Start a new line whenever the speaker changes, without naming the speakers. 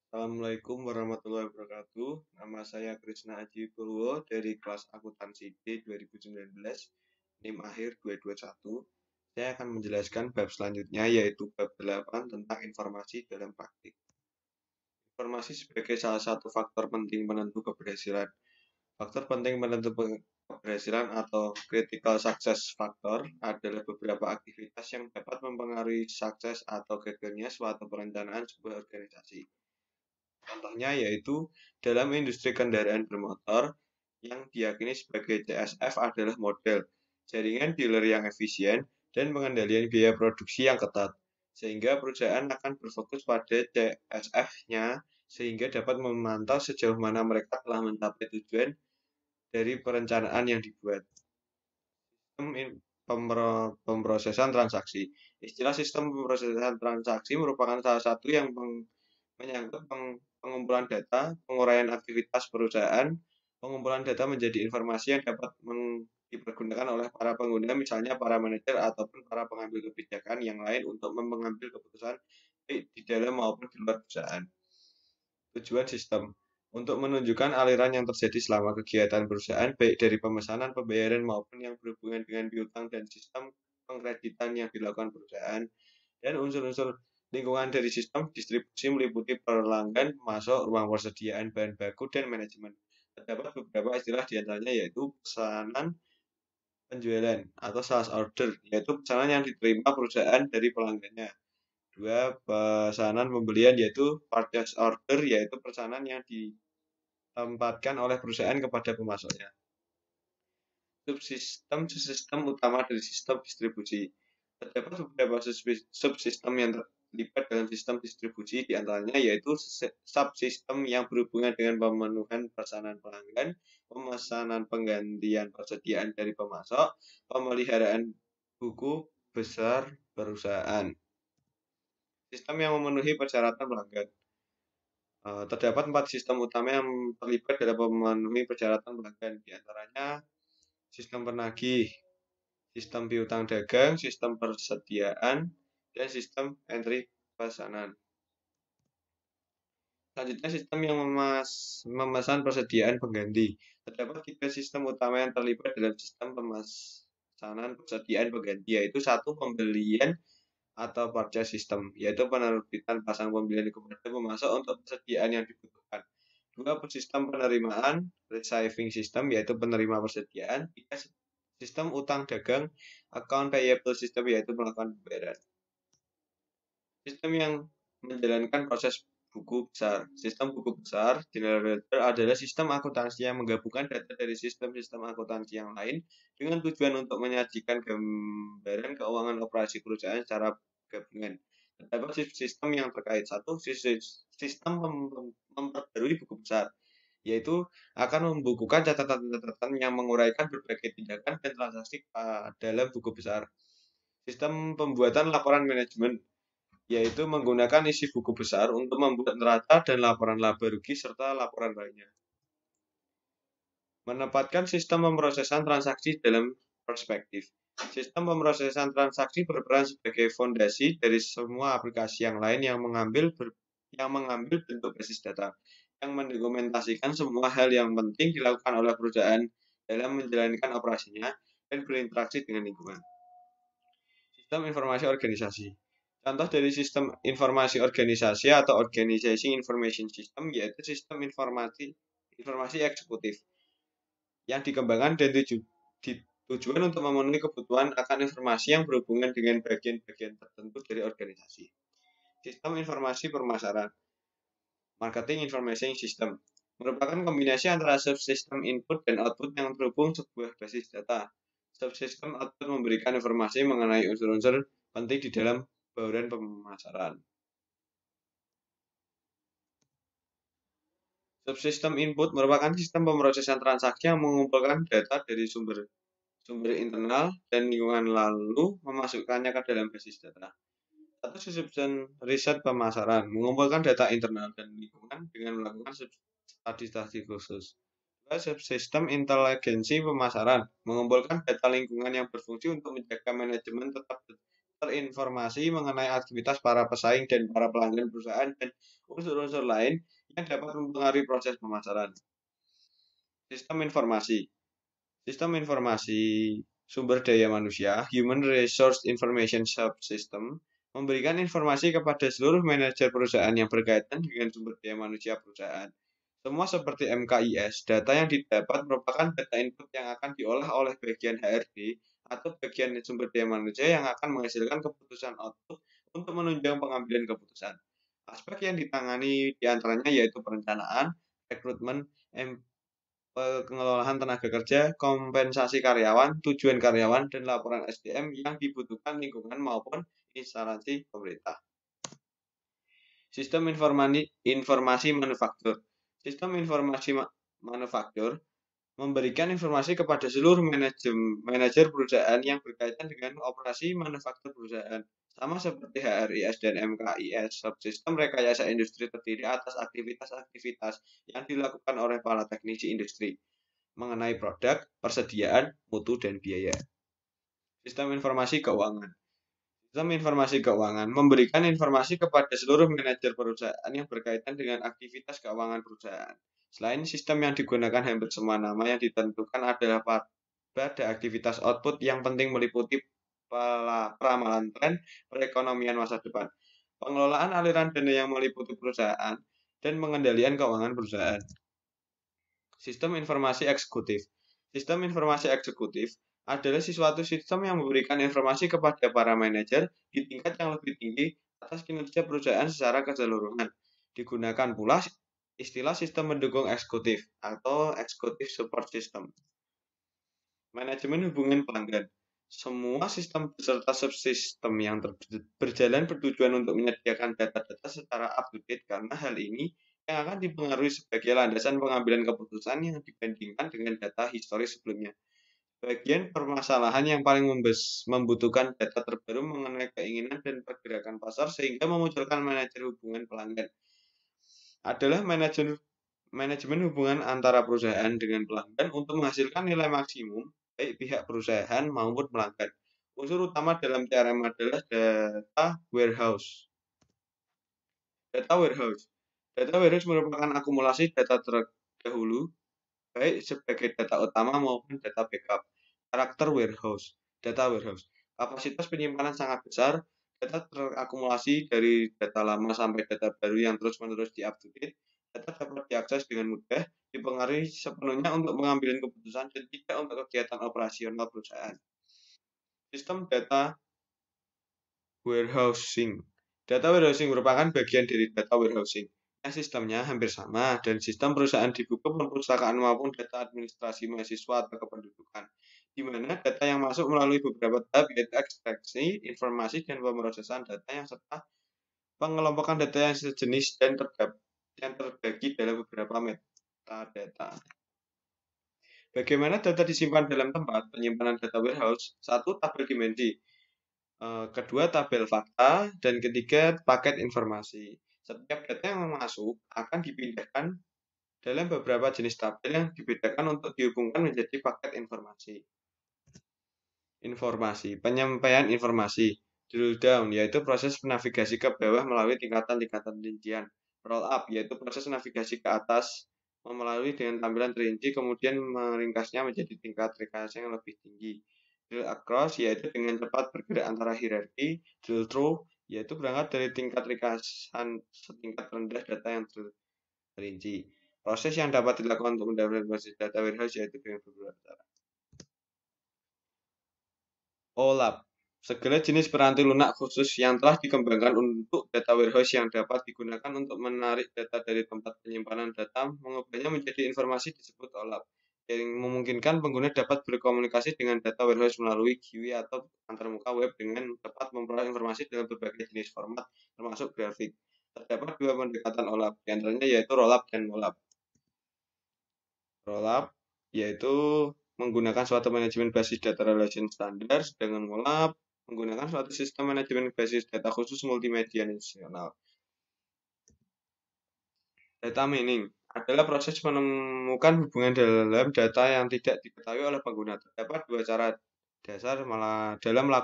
Assalamualaikum warahmatullahi wabarakatuh. Nama saya Krisna Aji Purwo dari kelas akuntansi D 2019, NIM akhir 221. Saya akan menjelaskan bab selanjutnya yaitu bab 8 tentang informasi dalam praktik. Informasi sebagai salah satu faktor penting penentu keberhasilan. Faktor penting penentu keberhasilan atau critical success factor adalah beberapa aktivitas yang dapat mempengaruhi sukses atau gagalnya suatu perencanaan sebuah organisasi. Contohnya yaitu dalam industri kendaraan bermotor yang diyakini sebagai CSF adalah model, jaringan dealer yang efisien, dan pengendalian biaya produksi yang ketat. Sehingga perusahaan akan berfokus pada CSF-nya sehingga dapat memantau sejauh mana mereka telah mencapai tujuan dari perencanaan yang dibuat. Sistem pemrosesan transaksi. Istilah sistem pemrosesan transaksi merupakan salah satu yang menyangkut pengumpulan data, penguraian aktivitas perusahaan. Pengumpulan data menjadi informasi yang dapat dipergunakan oleh para pengguna, misalnya para manajer ataupun para pengambil kebijakan yang lain untuk mengambil keputusan baik di dalam maupun di luar perusahaan. Tujuan sistem untuk menunjukkan aliran yang terjadi selama kegiatan perusahaan, baik dari pemesanan, pembayaran, maupun yang berhubungan dengan piutang dan sistem pengkreditan yang dilakukan perusahaan, dan unsur-unsur lingkungan dari sistem distribusi meliputi pelanggan, masuk, ruang persediaan bahan baku, dan manajemen. Terdapat beberapa istilah diantaranya yaitu pesanan penjualan atau sales order, yaitu pesanan yang diterima perusahaan dari pelanggannya. Dua, pesanan pembelian yaitu purchase order, yaitu pesanan yang ditempatkan oleh perusahaan kepada pemasoknya. Subsistem utama dari sistem distribusi. Terdapat beberapa subsistem yang terlibat dalam sistem distribusi, diantaranya yaitu subsistem yang berhubungan dengan pemenuhan pesanan pelanggan, pemesanan penggantian persediaan dari pemasok, pemeliharaan buku besar perusahaan. Sistem yang memenuhi persyaratan pelanggan. Terdapat 4 sistem utama yang terlibat dalam memenuhi persyaratan pelanggan, diantaranya sistem penagih, sistem piutang dagang, sistem persediaan, dan sistem entry pesanan. Selanjutnya sistem yang memesan persediaan pengganti. Terdapat 3 sistem utama yang terlibat dalam sistem pemesanan persediaan pengganti, yaitu 1. Pembelian atau purchase system, yaitu penerbitan pasang pembelian kepada pemasok untuk persediaan yang dibutuhkan. 2. Sistem penerimaan, receiving system, yaitu penerima persediaan. 3. Sistem utang dagang, account payable system, yaitu melakukan pembayaran. Sistem yang menjalankan proses buku besar. Sistem buku besar, general ledger, adalah sistem akuntansi yang menggabungkan data dari sistem-sistem akuntansi yang lain dengan tujuan untuk menyajikan gambaran keuangan operasi perusahaan secara gabungan. Terdapat sistem yang terkait. 1. Sistem memperbarui buku besar, yaitu akan membukukan catatan-catatan yang menguraikan berbagai tindakan dan transaksi dalam buku besar. Sistem pembuatan laporan manajemen, yaitu menggunakan isi buku besar untuk membuat neraca dan laporan laba rugi serta laporan lainnya. Menempatkan sistem pemrosesan transaksi dalam perspektif. Sistem pemrosesan transaksi berperan sebagai fondasi dari semua aplikasi yang lain yang mengambil bentuk basis data, yang mendokumentasikan semua hal yang penting dilakukan oleh perusahaan dalam menjalankan operasinya dan berinteraksi dengan lingkungan. Sistem informasi organisasi. Contoh dari sistem informasi organisasi atau Organization Information System yaitu sistem informasi eksekutif yang dikembangkan dan tujuan untuk memenuhi kebutuhan akan informasi yang berhubungan dengan bagian-bagian tertentu dari organisasi. Sistem informasi pemasaran, Marketing Information System, merupakan kombinasi antara subsistem input dan output yang terhubung sebuah basis data. Subsistem output memberikan informasi mengenai unsur-unsur penting di dalam bauran pemasaran. Subsistem input merupakan sistem pemrosesan transaksi yang mengumpulkan data dari sumber internal dan lingkungan lalu memasukkannya ke dalam basis data. Satu subsistem riset pemasaran mengumpulkan data internal dan lingkungan dengan melakukan studi khusus. Dua, subsistem inteligensi pemasaran mengumpulkan data lingkungan yang berfungsi untuk menjaga manajemen tetap terinformasi mengenai aktivitas para pesaing dan para pelanggan perusahaan dan unsur-unsur lain yang dapat mempengaruhi proses pemasaran. Sistem informasi. Sistem informasi sumber daya manusia, Human Resource Information Subsystem, memberikan informasi kepada seluruh manajer perusahaan yang berkaitan dengan sumber daya manusia perusahaan. Semua seperti MKIS, data yang didapat merupakan data input yang akan diolah oleh bagian HRD atau bagian sumber daya manusia yang akan menghasilkan keputusan output untuk menunjang pengambilan keputusan. Aspek yang ditangani diantaranya yaitu perencanaan, rekrutmen, pengelolaan tenaga kerja, kompensasi karyawan, tujuan karyawan, dan laporan SDM yang dibutuhkan lingkungan maupun instansi pemerintah. Sistem informasi manufaktur. Sistem informasi manufaktur memberikan informasi kepada seluruh manajer perusahaan yang berkaitan dengan operasi manufaktur perusahaan. Sama seperti HRIS dan MKIS, subsistem rekayasa industri terdiri atas aktivitas-aktivitas yang dilakukan oleh para teknisi industri mengenai produk, persediaan, mutu, dan biaya. Sistem informasi keuangan. Sistem informasi keuangan memberikan informasi kepada seluruh manajer perusahaan yang berkaitan dengan aktivitas keuangan perusahaan. Selain sistem yang digunakan hampir semua nama yang ditentukan adalah pada aktivitas output yang penting meliputi peramalan tren perekonomian masa depan, pengelolaan aliran dana yang meliputi perusahaan, dan pengendalian keuangan perusahaan. Sistem informasi eksekutif. Sistem informasi eksekutif adalah suatu sistem yang memberikan informasi kepada para manajer di tingkat yang lebih tinggi atas kinerja perusahaan secara keseluruhan. Digunakan pula istilah sistem mendukung eksekutif atau executive support system. Manajemen hubungan pelanggan. Semua sistem beserta subsistem yang berjalan bertujuan untuk menyediakan data-data secara up-to-date karena hal ini yang akan dipengaruhi sebagai landasan pengambilan keputusan yang dibandingkan dengan data historis sebelumnya. Bagian permasalahan yang paling membutuhkan data terbaru mengenai keinginan dan pergerakan pasar sehingga memunculkan manajer hubungan pelanggan adalah manajemen hubungan antara perusahaan dengan pelanggan untuk menghasilkan nilai maksimum baik pihak perusahaan maupun pelanggan. Unsur utama dalam CRM adalah data warehouse. Data warehouse merupakan akumulasi data terdahulu baik sebagai data utama maupun data backup. Karakter warehouse. Data warehouse. Kapasitas penyimpanan sangat besar. Data terakumulasi dari data lama sampai data baru yang terus-menerus di-update. Data dapat diakses dengan mudah, dipengaruhi sepenuhnya untuk pengambilan keputusan dan tidak untuk kegiatan operasional perusahaan. Sistem data warehousing. Data warehousing merupakan bagian dari data warehousing. Sistemnya hampir sama, dan sistem perusahaan di buku perpustakaan maupun data administrasi mahasiswa atau kependudukan, di mana data yang masuk melalui beberapa tahap yaitu ekstraksi, informasi, dan pemrosesan data yang serta pengelompokan data yang sejenis dan yang terbagi dalam beberapa metadata. Bagaimana data disimpan dalam tempat penyimpanan data warehouse? 1. Tabel dimensi. Kedua, tabel fakta. Dan ketiga, paket informasi. Setiap data yang masuk akan dipindahkan dalam beberapa jenis tabel yang dibedakan untuk dihubungkan menjadi paket informasi. Informasi, penyampaian informasi. Drill down, yaitu proses navigasi ke bawah melalui tingkatan-tingkatan rincian. Roll up, yaitu proses navigasi ke atas melalui dengan tampilan terinci, kemudian meringkasnya menjadi tingkat ringkasan yang lebih tinggi. Drill across, yaitu dengan cepat bergerak antara hierarki. Drill through, yaitu berangkat dari tingkat ringkasan setingkat rendah data yang terinci. Proses yang dapat dilakukan untuk mendapatkan basis data warehouse yaitu dengan beberapa cara. OLAP, segala jenis peranti lunak khusus yang telah dikembangkan untuk data warehouse yang dapat digunakan untuk menarik data dari tempat penyimpanan data, mengubahnya menjadi informasi disebut OLAP, yang memungkinkan pengguna dapat berkomunikasi dengan data warehouse melalui GUI atau antarmuka web dengan dapat memperoleh informasi dalam berbagai jenis format, termasuk grafik. Terdapat dua pendekatan OLAP, di antaranya yaitu rollup dan mollup. Rollup yaitu menggunakan suatu manajemen basis data relation standar, sedangkan mollup menggunakan suatu sistem manajemen basis data khusus multimedia nasional. Data mining adalah proses menemukan hubungan dalam data yang tidak diketahui oleh pengguna. Terdapat dua cara dasar dalam melakukan